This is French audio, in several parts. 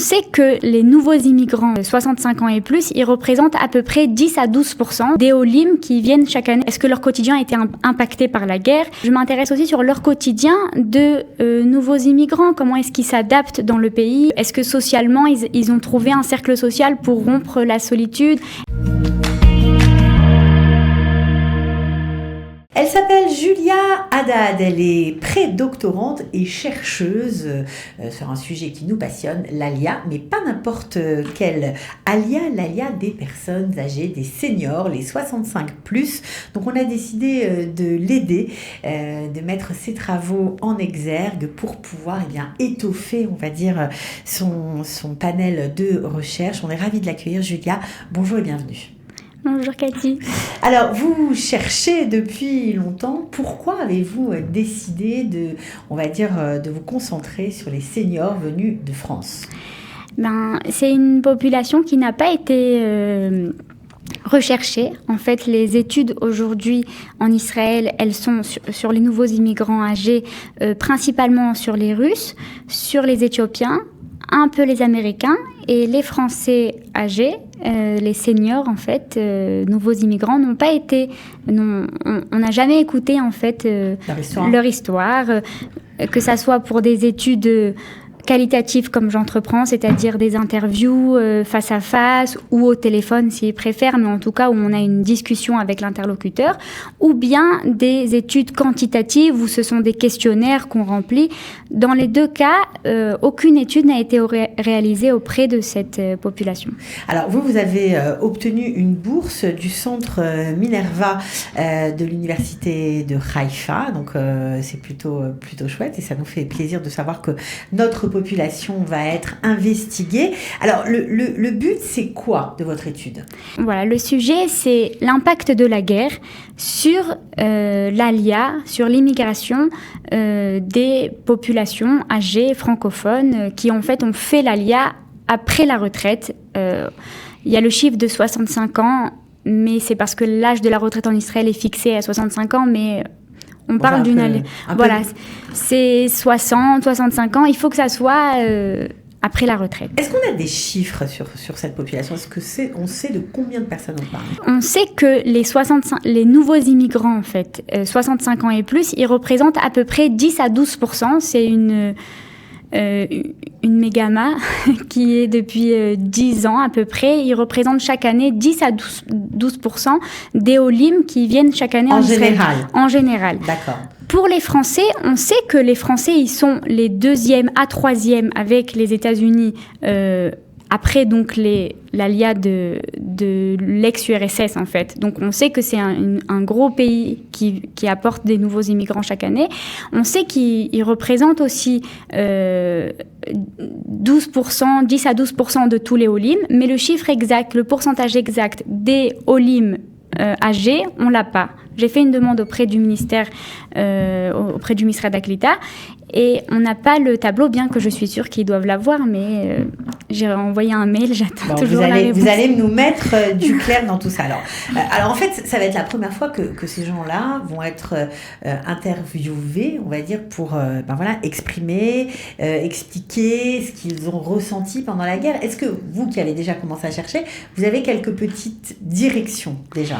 sait que les nouveaux immigrants de 65 ans et plus, ils représentent à peu près 10 à 12% des Olim qui viennent chaque année. Est-ce que leur quotidien a été impacté par la guerre? Je m'intéresse aussi sur leur quotidien de nouveaux immigrants. Comment est-ce qu'ils s'adaptent dans le pays? Est-ce que socialement, ils ont trouvé un cercle social pour rompre la solitude? Elle s'appelle Julia Haddad, elle est prédoctorante et chercheuse sur un sujet qui nous passionne, l'ALIA, mais pas n'importe quel ALIA, l'ALIA des personnes âgées, des seniors, les 65+. Donc on a décidé de l'aider, de mettre ses travaux en exergue pour pouvoir étoffer, on va dire, son panel de recherche. On est ravis de l'accueillir. Julia, bonjour et bienvenue. Bonjour Cathy. Alors, vous cherchez depuis longtemps. Pourquoi avez-vous décidé de vous concentrer sur les seniors venus de France? C'est une population qui n'a pas été recherchée. En fait, les études aujourd'hui en Israël, elles sont sur les nouveaux immigrants âgés, principalement sur les Russes, sur les Éthiopiens, un peu les Américains et les Français âgés, les seniors en fait, nouveaux immigrants n'ont pas été, on n'a jamais écouté en fait leur histoire, que ça soit pour des études qualitatives comme j'entreprends, c'est-à-dire des interviews face à face ou au téléphone s'ils préfèrent, mais en tout cas où on a une discussion avec l'interlocuteur, ou bien des études quantitatives où ce sont des questionnaires qu'on remplit. Dans les deux cas, aucune étude n'a été réalisée auprès de cette population. Alors vous avez obtenu une bourse du centre Minerva de l'université de Haïfa, donc c'est plutôt chouette et ça nous fait plaisir de savoir que notre population va être investiguée. Alors, le but, c'est quoi de votre étude? Voilà, le sujet, c'est l'impact de la guerre sur l'ALIA, sur l'immigration des populations âgées francophones qui, en fait, ont fait l'ALIA après la retraite. Il y a le chiffre de 65 ans, mais c'est parce que l'âge de la retraite en Israël est fixé à 65 ans, mais... On parle d'une année. Voilà, c'est 60, 65 ans. Il faut que ça soit après la retraite. Est-ce qu'on a des chiffres sur cette population? On sait de combien de personnes on parle? On sait que les nouveaux immigrants, en fait, 65 ans et plus, ils représentent à peu près 10 à 12%. C'est une mégama qui est depuis 10 ans à peu près. Ils représentent chaque année 10 à 12% des Olim qui viennent chaque année en Israël. En général. D'accord. Pour les Français, on sait que les Français, ils sont les 2e à 3e avec les États-Unis après donc l'ALIA de l'ex-URSS en fait. Donc on sait que c'est un gros pays qui apporte des nouveaux immigrants chaque année. On sait qu'ils représentent aussi 12%, 10 à 12% de tous les Olim, mais le chiffre exact, le pourcentage exact des Olim âgés, on l'a pas. J'ai fait une demande auprès du ministère d'Aklita et on n'a pas le tableau, bien que je suis sûre qu'ils doivent l'avoir, mais j'ai envoyé un mail, j'attends toujours la réponse. Vous allez nous mettre du clair dans tout ça. Alors en fait, ça va être la première fois que ces gens-là vont être interviewés, on va dire, pour exprimer, expliquer ce qu'ils ont ressenti pendant la guerre. Est-ce que vous, qui avez déjà commencé à chercher, vous avez quelques petites directions déjà?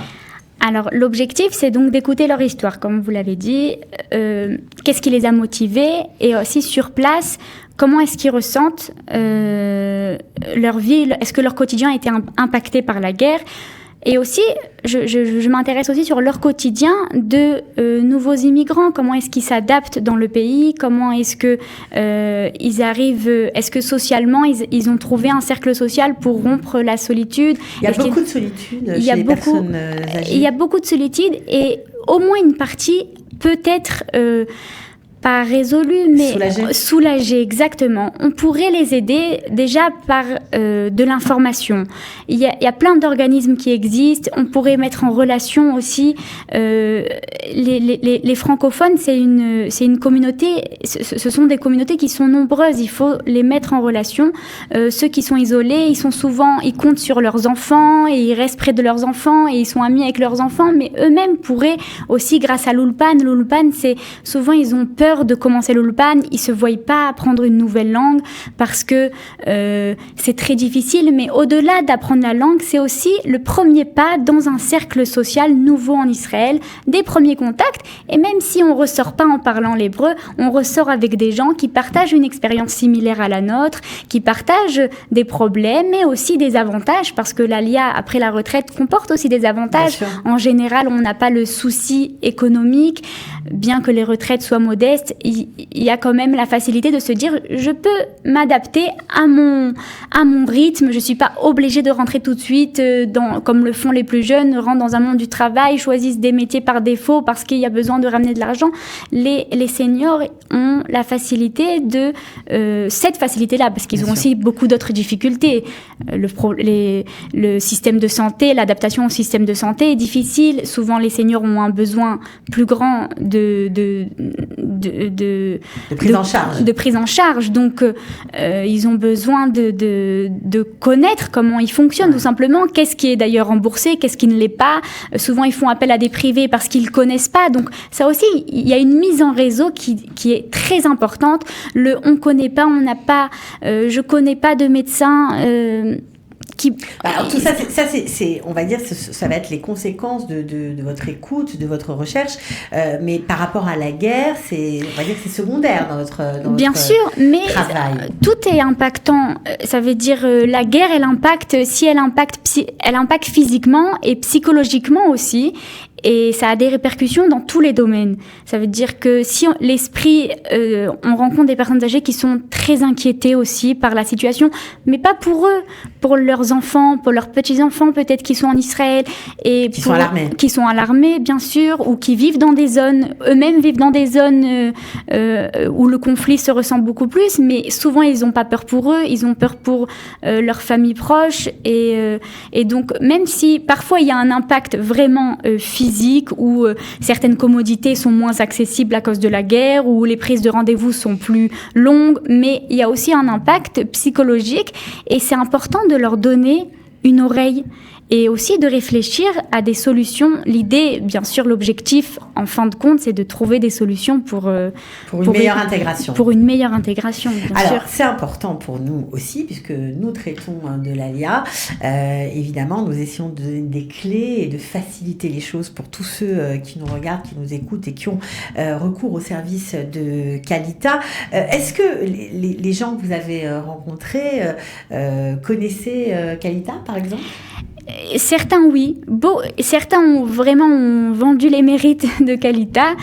Alors, l'objectif, c'est donc d'écouter leur histoire, comme vous l'avez dit. Qu'est-ce qui les a motivés? Et aussi, sur place, comment est-ce qu'ils ressentent leur vie? Est-ce que leur quotidien a été impacté par la guerre? Et aussi, je m'intéresse aussi sur leur quotidien de nouveaux immigrants. Comment est-ce qu'ils s'adaptent dans le pays? Comment est-ce que ils arrivent? Est-ce que socialement, ils ont trouvé un cercle social pour rompre la solitude? Il y a beaucoup de solitude chez les personnes âgées. Il y a beaucoup de solitude et au moins une partie peut-être... pas résolue, mais soulagée, exactement. On pourrait les aider déjà par de l'information. Il y a plein d'organismes qui existent. On pourrait mettre en relation aussi les francophones. C'est une communauté. Ce sont des communautés qui sont nombreuses. Il faut les mettre en relation. Ceux qui sont isolés, ils comptent sur leurs enfants et ils restent près de leurs enfants et ils sont amis avec leurs enfants. Mais eux-mêmes pourraient aussi, grâce à l'Ulpan, c'est souvent ils ont peur peur de commencer l'Ulpan, ils se voient pas apprendre une nouvelle langue parce que c'est très difficile. Mais au-delà d'apprendre la langue, c'est aussi le premier pas dans un cercle social nouveau en Israël, des premiers contacts. Et même si on ressort pas en parlant l'hébreu, on ressort avec des gens qui partagent une expérience similaire à la nôtre, qui partagent des problèmes, mais aussi des avantages, parce que l'ALIA, après la retraite, comporte aussi des avantages. En général, on n'a pas le souci économique, bien que les retraites soient modestes, il y a quand même la facilité de se dire, je peux m'adapter à mon rythme, je suis pas obligée de rentrer tout de suite, comme le font les plus jeunes, rentrent dans un monde du travail, choisissent des métiers par défaut parce qu'il y a besoin de ramener de l'argent. Les seniors ont la facilité cette facilité-là, parce qu'ils ont aussi beaucoup d'autres difficultés. Le système de santé, l'adaptation au système de santé est difficile. Souvent, les seniors ont un besoin plus grand de prise en charge. Donc, ils ont besoin de connaître comment ils fonctionnent, tout simplement. Qu'est-ce qui est d'ailleurs remboursé, qu'est-ce qui ne l'est pas. Souvent, ils font appel à des privés parce qu'ils ne connaissent pas. Donc, ça aussi, il y a une mise en réseau qui est très importante. On ne connaît pas, on n'a pas, je connais pas de médecin Alors, tout ça, c'est, on va dire, ça va être les conséquences de votre écoute, de votre recherche, mais par rapport à la guerre, on va dire que c'est secondaire dans votre Bien sûr, mais travail. Tout est impactant. Ça veut dire la guerre, elle impacte physiquement et psychologiquement aussi. Et ça a des répercussions dans tous les domaines. Ça veut dire que si on rencontre des personnes âgées qui sont très inquiétées aussi par la situation, mais pas pour eux, pour leurs enfants, pour leurs petits-enfants peut-être qui sont en Israël et qui sont à l'armée, bien sûr, ou qui vivent dans des zones, eux-mêmes vivent dans des zones où le conflit se ressent beaucoup plus, mais souvent ils n'ont pas peur pour eux, ils ont peur pour leurs familles proches et donc même si parfois il y a un impact vraiment physique où certaines commodités sont moins accessibles à cause de la guerre, où les prises de rendez-vous sont plus longues, mais il y a aussi un impact psychologique et c'est important de leur donner une oreille et aussi de réfléchir à des solutions. L'idée, bien sûr, l'objectif, en fin de compte, c'est de trouver des solutions pour une meilleure intégration. Pour une meilleure intégration, bien sûr. Alors, c'est important pour nous aussi, puisque nous traitons de l'ALIA. Évidemment, nous essayons de donner des clés et de faciliter les choses pour tous ceux qui nous regardent, qui nous écoutent et qui ont recours au service de Kalita. Est-ce que les gens que vous avez rencontrés connaissaient Kalita, par exemple ? Certains, oui. Certains ont vraiment vendu les mérites de Kalita,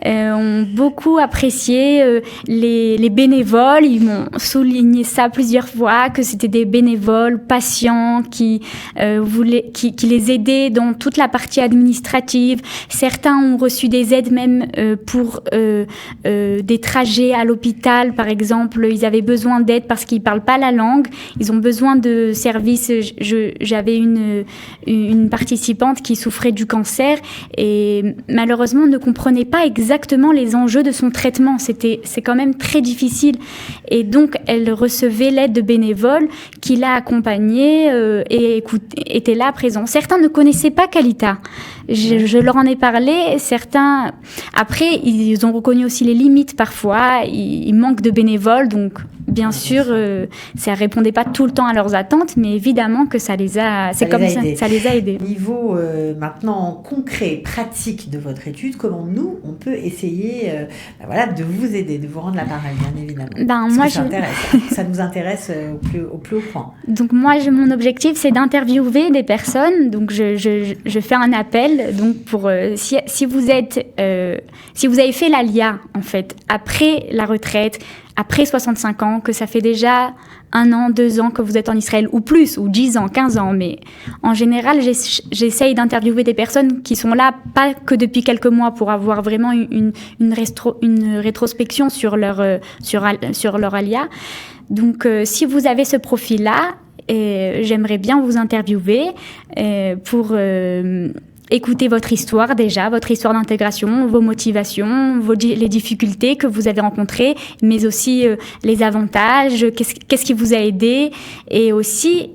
ont beaucoup apprécié les bénévoles. Ils m'ont souligné ça plusieurs fois, que c'était des bénévoles patients qui les aidaient dans toute la partie administrative. Certains ont reçu des aides même pour des trajets à l'hôpital, par exemple. Ils avaient besoin d'aide parce qu'ils ne parlent pas la langue. Ils ont besoin de services. J'avais une participante qui souffrait du cancer et malheureusement ne comprenait pas exactement les enjeux de son traitement. C'est quand même très difficile et donc elle recevait l'aide de bénévoles qui l'a accompagnée et étaient là présents. Certains ne connaissaient pas Kalita. Je leur en ai parlé. Certains, après, ils ont reconnu aussi les limites parfois. Il manque de bénévoles, donc bien sûr, ça répondait pas tout le temps à leurs attentes, mais évidemment que ça les a aidés. Niveau maintenant concret, pratique de votre étude, comment nous, on peut essayer de vous aider, de vous rendre l'appareil, bien évidemment. Ça nous intéresse au plus haut point. Donc moi, mon objectif, c'est d'interviewer des personnes. Donc je fais un appel. Donc pour si vous avez fait l'ALIA en fait après la retraite, après 65 ans, que ça fait déjà 1 an, 2 ans que vous êtes en Israël, ou plus, ou 10 ans, 15 ans, mais en général, j'essaye d'interviewer des personnes qui sont là, pas que depuis quelques mois, pour avoir vraiment une rétrospection sur leur ALIA. Donc, si vous avez ce profil-là, j'aimerais bien vous interviewer pour écoutez votre histoire déjà, votre histoire d'intégration, vos motivations, les difficultés que vous avez rencontrées, mais aussi les avantages, qu'est-ce qui vous a aidé. Et aussi,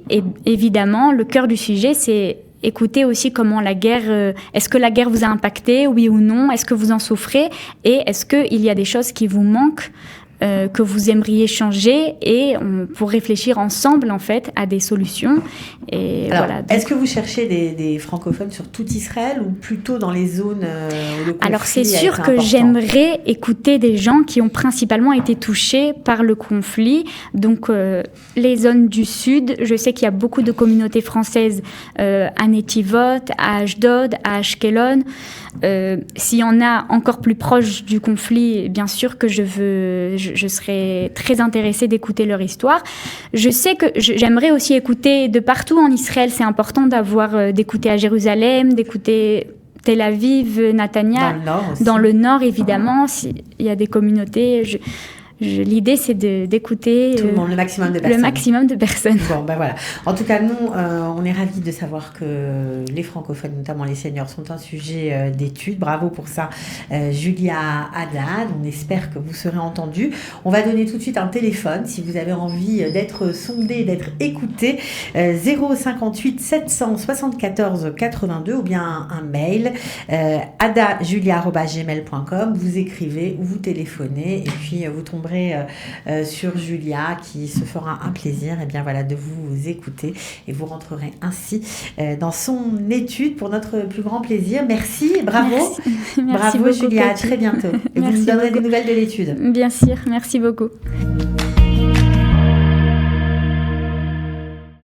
évidemment, le cœur du sujet, c'est écouter aussi comment la guerre, est-ce que la guerre vous a impacté, oui ou non, est-ce que vous en souffrez et est-ce qu'il y a des choses qui vous manquent, que vous aimeriez changer et pour réfléchir ensemble en fait à des solutions. Et alors, voilà, donc... Est-ce que vous cherchez des francophones sur tout Israël ou plutôt dans les zones où le conflit Alors c'est a été sûr que important? j'aimerais écouter des gens qui ont principalement été touchés par le conflit. Donc les zones du sud, je sais qu'il y a beaucoup de communautés françaises à Netivot, à Ashdod, à Ashkelon. S'il y en a encore plus proches du conflit, bien sûr que je serais très intéressée d'écouter leur histoire. Je sais que j'aimerais aussi écouter de partout en Israël. C'est important d'écouter à Jérusalem, d'écouter Tel Aviv, Netanya. Dans le nord, évidemment. Il y a des communautés... L'idée, c'est d'écouter tout le monde, le maximum de personnes. Bon, ben voilà. En tout cas, nous, on est ravis de savoir que les francophones, notamment les seniors, sont un sujet d'étude. Bravo pour ça, Julia Haddad. On espère que vous serez entendus. On va donner tout de suite un téléphone si vous avez envie d'être sondé, d'être écouté. 058 774 82 ou bien un mail adajulia@gmail.com. Vous écrivez ou vous téléphonez et puis vous tomberez sur Julia qui se fera un plaisir et bien voilà, de vous écouter et vous rentrerez ainsi dans son étude pour notre plus grand plaisir. Merci, bravo. Merci bravo beaucoup, Julia, Cathy. À très bientôt. Et vous nous donnerez des nouvelles de l'étude. Bien sûr, merci beaucoup.